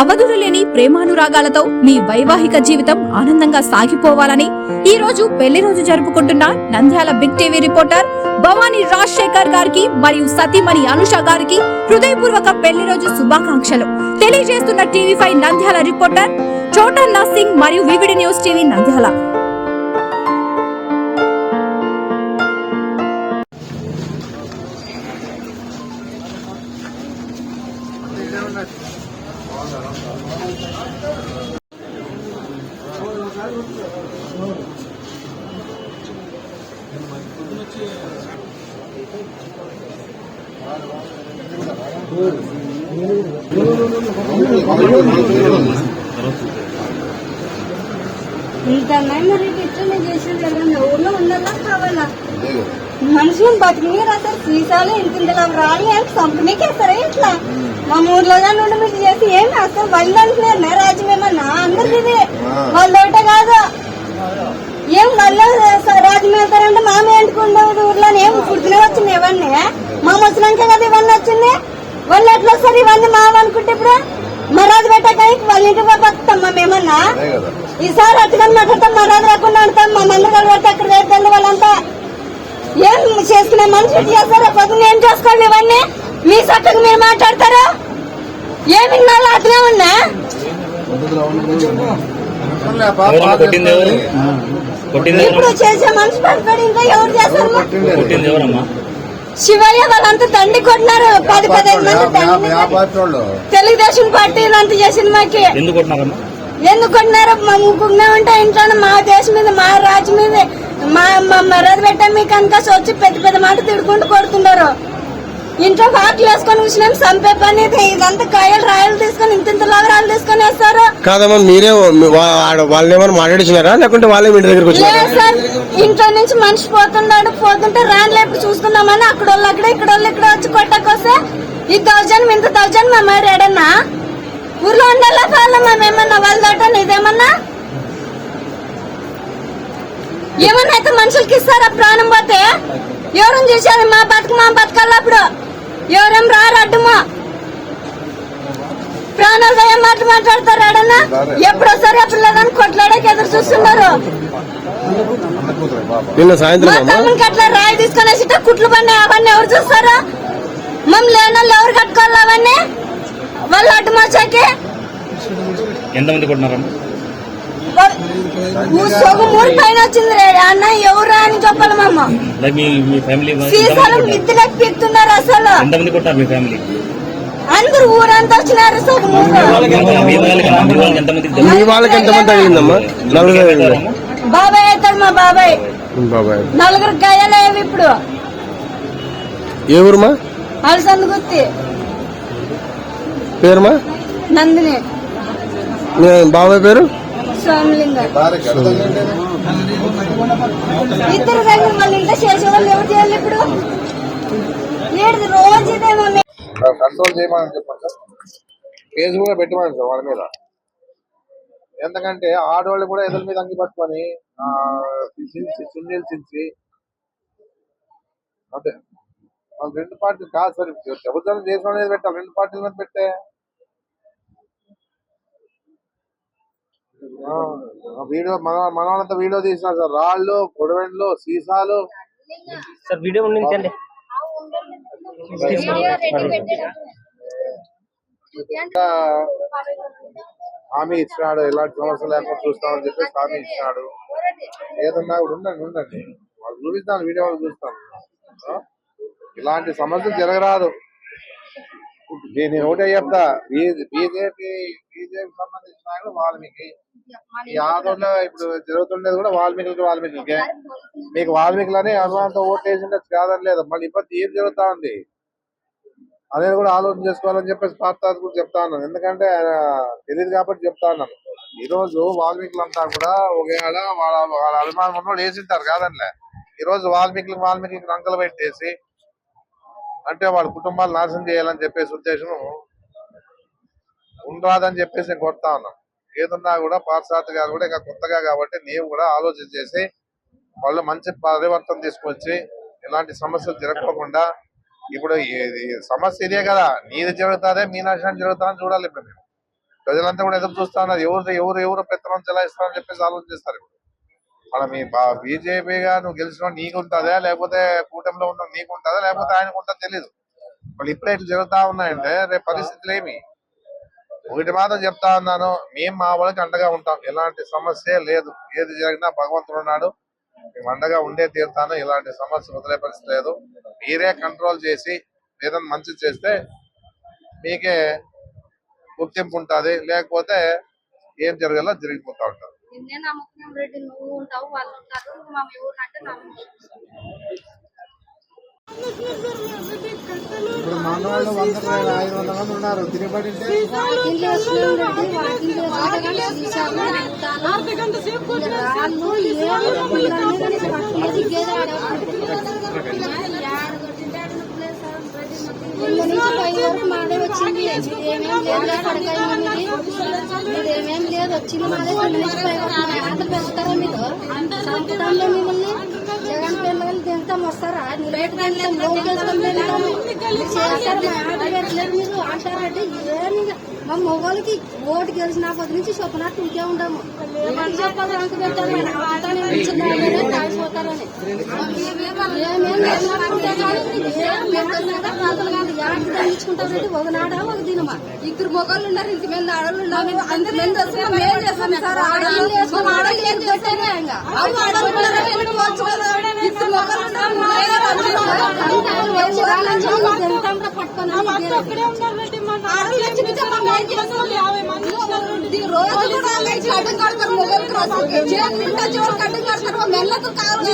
అవధులు లేని ప్రేమానురాగాలతో మీ వైవాహిక జీవితం ఆనందంగా సాగిపోవాలని ఈ రోజు పెళ్లి రోజు జరుపుకుంటున్న Nandyal Big TV reporter Bhavani Rajasekhar గారికి మరియు సతీమణి అనుష గారికి హృదయపూర్వక పెళ్లి రోజు శుభాకాంక్షలు తెలియజేస్తున్న టీవీ5 నంద్యాల రిపోర్టర్ చోటన్నా సింగ్ మరియు వివిడి న్యూస్ టీవీ నంద్యాల. మరి ఇట్లనే చేసేది ఊర్లో ఉండాలా కావాలా మనుషులను బతికి అసలు సీసాలు ఇంటింతలా రాలి కంపెనీకేస్తారా ఇట్లా మా ఊర్లో నుండి మీకు చేసి ఏమి అసలు వాళ్ళు అంటున్నారు రాజ్యం ఏమన్నా అందరికి ఇది వాళ్ళ ఒకటే కాదు ఏం వాళ్ళు రాజ్యం వెళ్తారంటే మామే అంటుకుంటే ఊర్లో ఏం పుట్టిన వచ్చింది ఇవన్నీ మా ముసలాంకే కదా ఇవన్నీ వచ్చింది వాళ్ళు ఎట్లా వస్తారు ఇవన్నీ మావ అనుకుంటే ఇప్పుడు మరాజు పెట్టాక వాళ్ళ ఇంటికి బతుకుతాం మేమన్నా ఈసారి అట్టుగా మాట్లాడతాం మరాజు రాకుండా ఉంటాం మా మందరు కలబట్టి అక్కడ వేద్దాం వాళ్ళంతా ఏం చేసుకునే మనుషులు చేస్తారా పొద్దున్న ఏం చేసుకోండి ఇవన్నీ మీ సట్టుకు మీరు మాట్లాడతారా ఏమి అట్లే ఉన్నా ఇప్పుడు చేసే మనిషి పడిపోయి ఇంకా ఎవరు చేస్తారు శివయ్య వాళ్ళంతా తండ్రి కొట్టినారు 10-15 మంది తెలుగుదేశం పార్టీ అంత చేసింది మాకి ఎందుకు కొట్టినారు మా ముగ్గురునే ఉంటా ఇంట్లో మా దేశం మీద మా రాజ్యం మీద మా మర్యాద పెట్టా మీకు కనుక వచ్చి పెద్ద మాట తిడుకుంటూ కొడుతున్నారు ఇంట్లో వాటిలు వేసుకొని కూర్చున్నాం సంపే పని ఇదంతా కాయలు రాయలు తీసుకొని ఇంత రాయలు తీసుకొని వేస్తారు కాదమ్మా మీరే వాళ్ళని ఏమైనా మాట్లాడించినారా లేకుంటే వాళ్ళే మీ దగ్గరకు సార్ ఇంట్లో నుంచి మనిషి పోతుంటే రాని లేపు చూసుకుందామని అక్కడ వాళ్ళు అక్కడ ఇక్కడ వచ్చి కొట్టకొస్తే ఈ 1000 ఇంత 1000 మా మరి ఏడన్నా ఊర్లో ఉండాలా పాలమ్మా మేమన్నా వాళ్ళ ఇదేమన్నా ఏమన్నా అయితే మనుషులకి ఇస్తారా ప్రాణం పోతే ఎవరని చూసారు మా బతకాలి అప్పుడు ఎవరేం రారు అడ్డుమా ప్రాణాలు ఏం మాట్లాడతారు ఆడన్నా ఎప్పుడు వస్తారు ఎప్పుడు లేదని కొట్లాడకి ఎదురు చూస్తున్నారు మా తమ్మునికి అట్లా రాయి తీసుకునేసి కుట్లు పడినాయి అవన్నీ ఎవరు చూస్తారా మమ్మల్ని లేనోళ్ళు ఎవరు కట్టుకోవాలి అవన్నీ వాళ్ళు అడ్డు మార్చాకి ఎంతమంది కొట్టినారమ్మా మూడు పైన వచ్చింది అన్న ఎవరు అని చెప్పాలి మమ్మ సీసాలు మిద్దులకు పీకుతున్నారు అసలు అందరు ఊరంతా వచ్చినారు బాబాయ్ అవుతాడు మా బాబాయ్ 4 గాయాలేవి ఇప్పుడు ఏ ఊరుమా అలసంద గుత్తి పేరుమా నందిని బాబాయ్ పేరు ఇద్దరు దగ్గర మళ్ళీ ఇంట్లో చేసేవాళ్ళు ఎవరు చేయాలి ఇప్పుడు రోజు ఇదేమో కంట్రోల్ చేయమని చెప్పండి సార్ కేసు కూడా పెట్టమని సార్ వాళ్ళ మీద ఎందుకంటే ఆడవాళ్ళు కూడా ఎదురు మీద అంగి పట్టుకొని చించి అంటే వాళ్ళు 2 పార్టీలు కాదు సార్ ప్రభుత్వం చేసిన మీద పెట్టాలి 2 పార్టీల మీద పెట్టే వీడియో మన వాళ్ళంతా వీడియో తీసినారు సార్ రాళ్ళు పొడవెండ్లు సీసాలు సార్ వీడియో ఉండింది హామీ ఇచ్చినాడు ఎలాంటి సమస్య లేకుండా చూస్తామని చెప్పేసి హామీ ఇచ్చినాడు ఏదన్నా కూడా ఉండండి వాళ్ళు చూపిస్తాను వీడియో వాళ్ళు చూస్తాను ఇలాంటి సమస్యలు జరగరాదు నేను ఒకటే చెప్తా బీజేపీ సంబంధించిన ఆయన వాల్మీకి ఈ ఆందోళన ఇప్పుడు జరుగుతుండేది కూడా వాల్మీకికే మీకు వాల్మీకులని అనుమానంతో ఓటు వేసిండొచ్చు కాదని లేదు మళ్ళీ ఇబ్బంది ఏం జరుగుతా ఉంది అనేది కూడా ఆలోచన చేసుకోవాలని చెప్పేసి పార్టీ కూడా చెప్తా ఉన్నాను ఎందుకంటే తెలియదు కాబట్టి చెప్తా ఉన్నాను ఈ రోజు వాల్మీకులంతా కూడా ఒకవేళ వాళ్ళ అభిమానం ఉన్న వేసింటారు కాదనిలే ఈ రోజు వాల్మీకి రంకలు పెట్టేసి అంటే వాళ్ళ కుటుంబాలు నాశనం చేయాలని చెప్పేసి ఉద్దేశం ఉండరాదని చెప్పేసి నేను కొడతా ఉన్నాను ఏదన్నా కూడా పార్సార్థి గారు కూడా ఇక కొత్తగా కాబట్టి నీవు కూడా ఆలోచన చేసి వాళ్ళు మంచి పరివర్తన తీసుకొచ్చి ఇలాంటి సమస్యలు జరగకుండా ఇప్పుడు సమస్య ఇదే కదా నీది జరుగుతుందే మీ నాశనం జరుగుతుందని చూడాలి ఇప్పుడు ప్రజలంతా కూడా ఎదురు చూస్తా ఉన్నారు. ఎవరు పెత్తనం చెలాయిస్తారని చెప్పేసి ఆలోచిస్తారు. ఇప్పుడు మన మీ బీజేపీగా నువ్వు గెలిచిన నీకు ఉంటుందా, లేకపోతే కూటమిలో ఉన్న నీకు ఉంటుందా, లేకపోతే ఆయనకు ఉంటుందో తెలియదు. వాళ్ళు ఇప్పుడే ఇట్లా జరుగుతా ఉన్నాయంటే రేపు పరిస్థితులు ఏమి. ఒకటి మాత్రం చెప్తా ఉన్నాను, మేము మా వాళ్ళకి అండగా ఉంటాం. ఎలాంటి సమస్య లేదు. ఏది జరిగినా భగవంతుడు ఉన్నాడు, మేము అండగా ఉండే తీరుతాను. ఇలాంటి సమస్య వదిలే పరిస్థితి లేదు. మీరే కంట్రోల్ చేసి ఏదైనా మంచి చేస్తే మీకే గుర్తింపు ఉంటుంది, లేకపోతే ఏం జరగాలో జరిగిపోతా ఉంటారు. నిన్నే నమ్ముకున్నాం రెడ్డి, నువ్వు ఉంటావు వాళ్ళు ఉంటారు, మా ఊరినంటే నమ్ముకుంటాం. ఇప్పుడు మన వాళ్ళు 100-500 మంది ఉన్నారు. తిరుగుబడి మాదే వచ్చింది, మీరేమేం లేదు వచ్చింది మాదే. పెడతారా మీరు సంపుతాంలో మిమ్మల్ని జగన్ పిల్లలు తింటాం వస్తారా? చేస్తారు మా ఆట పెట్టలేదు మీరు అంటారంటే ఏమి. మా మొగోళ్ళకి ఓటు గెలిచిన పొద్దు నుంచి చెప్పినట్టు ఇంకే ఉండము. చెప్పాలి అంక పెట్టారు తాగిపోతారని తగ్గించుకుంటారంటే ఒక నాడా ఒక దినమా. ఇద్దరు మొగోళ్ళు ఉన్నారు, ఇంటి మీద ఆడలు ఉన్నారు. అంతమంది వస్తే మేము ఏం చేస్తాం సార్? ఆడలు ఏం చేస్తేనే ఇంకా ఇద్దరు మొగోళ్ళు ఉన్నారు. రోజు కూడా కట్టం కడతారు మొగలు క్రాస్ కట్టం కడతారు. మెల్లకు కావాలి